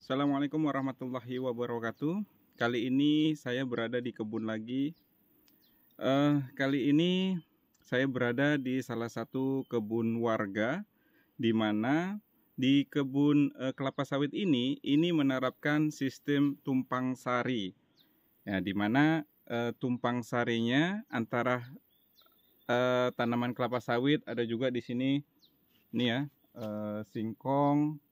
Assalamualaikum warahmatullahi wabarakatuh. Kali ini saya berada di kebun lagi. Kali ini saya berada di salah satu kebun warga, di mana di kebun kelapa sawit ini menerapkan sistem tumpang sari. Ya, di mana tumpang sarinya antara tanaman kelapa sawit ada juga di sini, ini ya, singkong.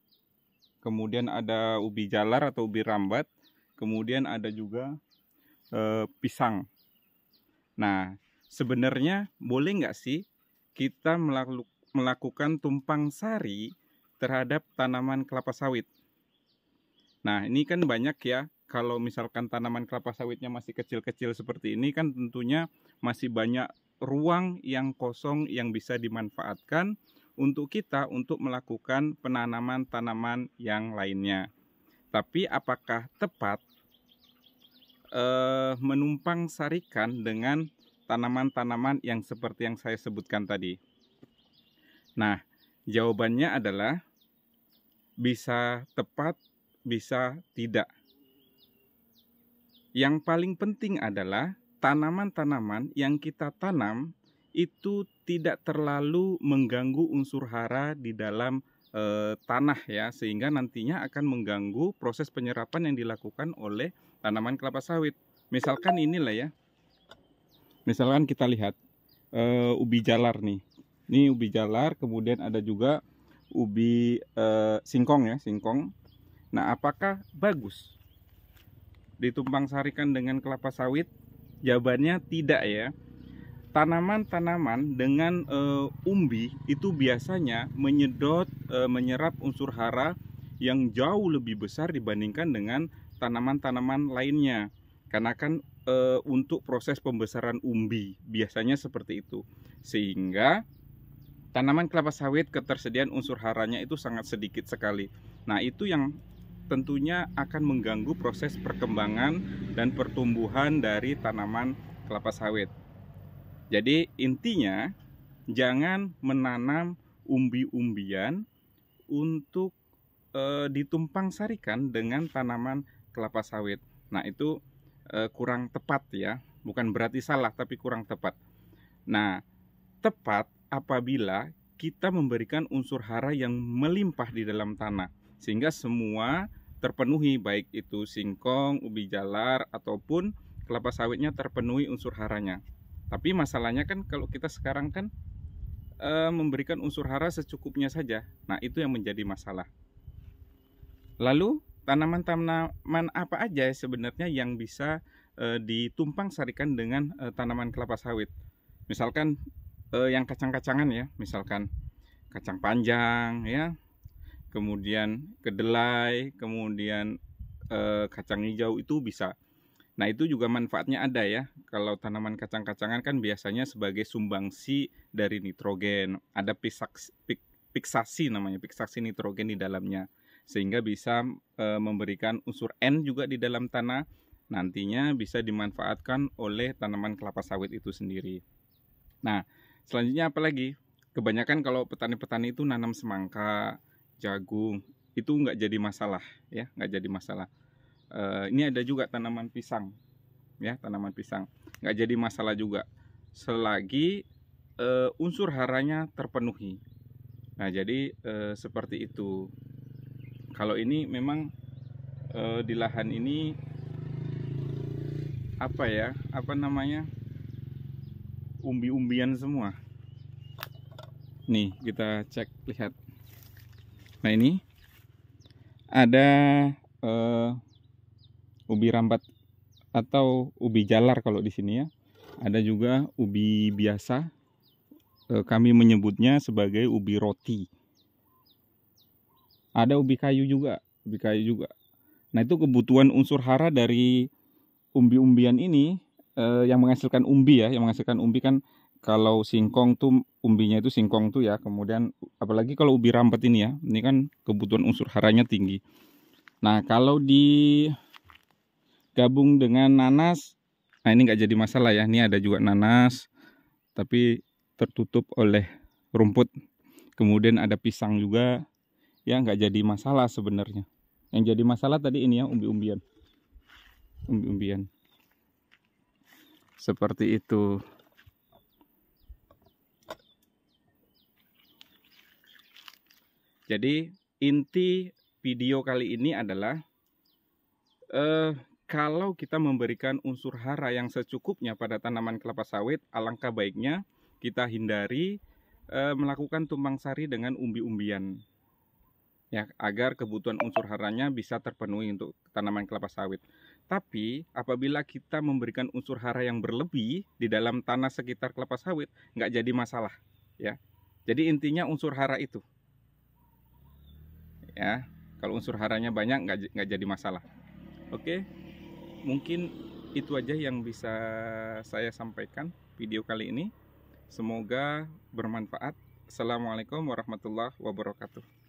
Kemudian ada ubi jalar atau ubi rambat, kemudian ada juga pisang. Nah, sebenarnya boleh nggak sih kita melakukan tumpang sari terhadap tanaman kelapa sawit? Nah, ini kan banyak ya, kalau misalkan tanaman kelapa sawitnya masih kecil-kecil seperti ini kan tentunya masih banyak ruang yang kosong yang bisa dimanfaatkan untuk kita untuk melakukan penanaman tanaman yang lainnya. Tapi apakah tepat menumpang sarikan dengan tanaman-tanaman yang seperti yang saya sebutkan tadi? Nah, jawabannya adalah bisa tepat, bisa tidak. Yang paling penting adalah tanaman-tanaman yang kita tanam itu tidak terlalu mengganggu unsur hara di dalam tanah ya, sehingga nantinya akan mengganggu proses penyerapan yang dilakukan oleh tanaman kelapa sawit. Misalkan inilah ya, misalkan kita lihat ubi jalar nih. Ini ubi jalar, kemudian ada juga ubi singkong ya, singkong. Nah, apakah bagus ditumpang sarikan dengan kelapa sawit? Jawabannya tidak ya. Tanaman-tanaman dengan umbi itu biasanya menyerap unsur hara yang jauh lebih besar dibandingkan dengan tanaman-tanaman lainnya. Karena kan untuk proses pembesaran umbi biasanya seperti itu. Sehingga tanaman kelapa sawit ketersediaan unsur haranya itu sangat sedikit sekali. Nah, itu yang tentunya akan mengganggu proses perkembangan dan pertumbuhan dari tanaman kelapa sawit. Jadi intinya jangan menanam umbi-umbian untuk ditumpang sarikan dengan tanaman kelapa sawit. Nah, itu kurang tepat ya, bukan berarti salah tapi kurang tepat. Nah, tepat apabila kita memberikan unsur hara yang melimpah di dalam tanah sehingga semua terpenuhi, baik itu singkong, ubi jalar ataupun kelapa sawitnya terpenuhi unsur haranya. Tapi masalahnya kan kalau kita sekarang kan memberikan unsur hara secukupnya saja. Nah, itu yang menjadi masalah. Lalu tanaman-tanaman apa aja sebenarnya yang bisa ditumpang sarikan dengan tanaman kelapa sawit? Misalkan yang kacang-kacangan ya, misalkan kacang panjang ya, kemudian kedelai, kemudian kacang hijau itu bisa. Nah, itu juga manfaatnya ada ya. Kalau tanaman kacang-kacangan kan biasanya sebagai sumbangsi dari nitrogen. Ada piksasi namanya, piksasi nitrogen di dalamnya. Sehingga bisa memberikan unsur N juga di dalam tanah. Nantinya bisa dimanfaatkan oleh tanaman kelapa sawit itu sendiri. Nah, selanjutnya apa lagi? Kebanyakan kalau petani-petani itu nanam semangka, jagung, itu nggak jadi masalah ya, nggak jadi masalah. Ini ada juga tanaman pisang ya, tanaman pisang nggak jadi masalah juga selagi unsur haranya terpenuhi. Nah, jadi seperti itu. Kalau ini memang di lahan ini apa namanya, umbi-umbian semua. Nih kita cek, lihat. Nah, ini ada ubi rambat atau ubi jalar kalau di sini ya. Ada juga ubi biasa. Kami menyebutnya sebagai ubi roti. Ada ubi kayu juga, ubi kayu juga. Nah, itu kebutuhan unsur hara dari umbi-umbian ini yang menghasilkan umbi ya, yang menghasilkan umbi kan kalau singkong tuh umbinya itu singkong tuh ya. Kemudian apalagi kalau ubi rambat ini ya, ini kan kebutuhan unsur haranya tinggi. Nah, kalau digabung dengan nanas, nah ini nggak jadi masalah ya. Ini ada juga nanas, tapi tertutup oleh rumput. Kemudian ada pisang juga, ya nggak jadi masalah sebenarnya. Yang jadi masalah tadi ini ya, umbi-umbian. Umbi-umbian. Seperti itu. Jadi inti video kali ini adalah kalau kita memberikan unsur hara yang secukupnya pada tanaman kelapa sawit, alangkah baiknya kita hindari melakukan tumpang sari dengan umbi-umbian, ya, agar kebutuhan unsur haranya bisa terpenuhi untuk tanaman kelapa sawit. Tapi apabila kita memberikan unsur hara yang berlebih di dalam tanah sekitar kelapa sawit, nggak jadi masalah, ya. Jadi intinya unsur hara itu, ya. Kalau unsur haranya banyak nggak jadi masalah. Oke, mungkin itu aja yang bisa saya sampaikan video kali ini. Semoga bermanfaat. Assalamualaikum warahmatullahi wabarakatuh.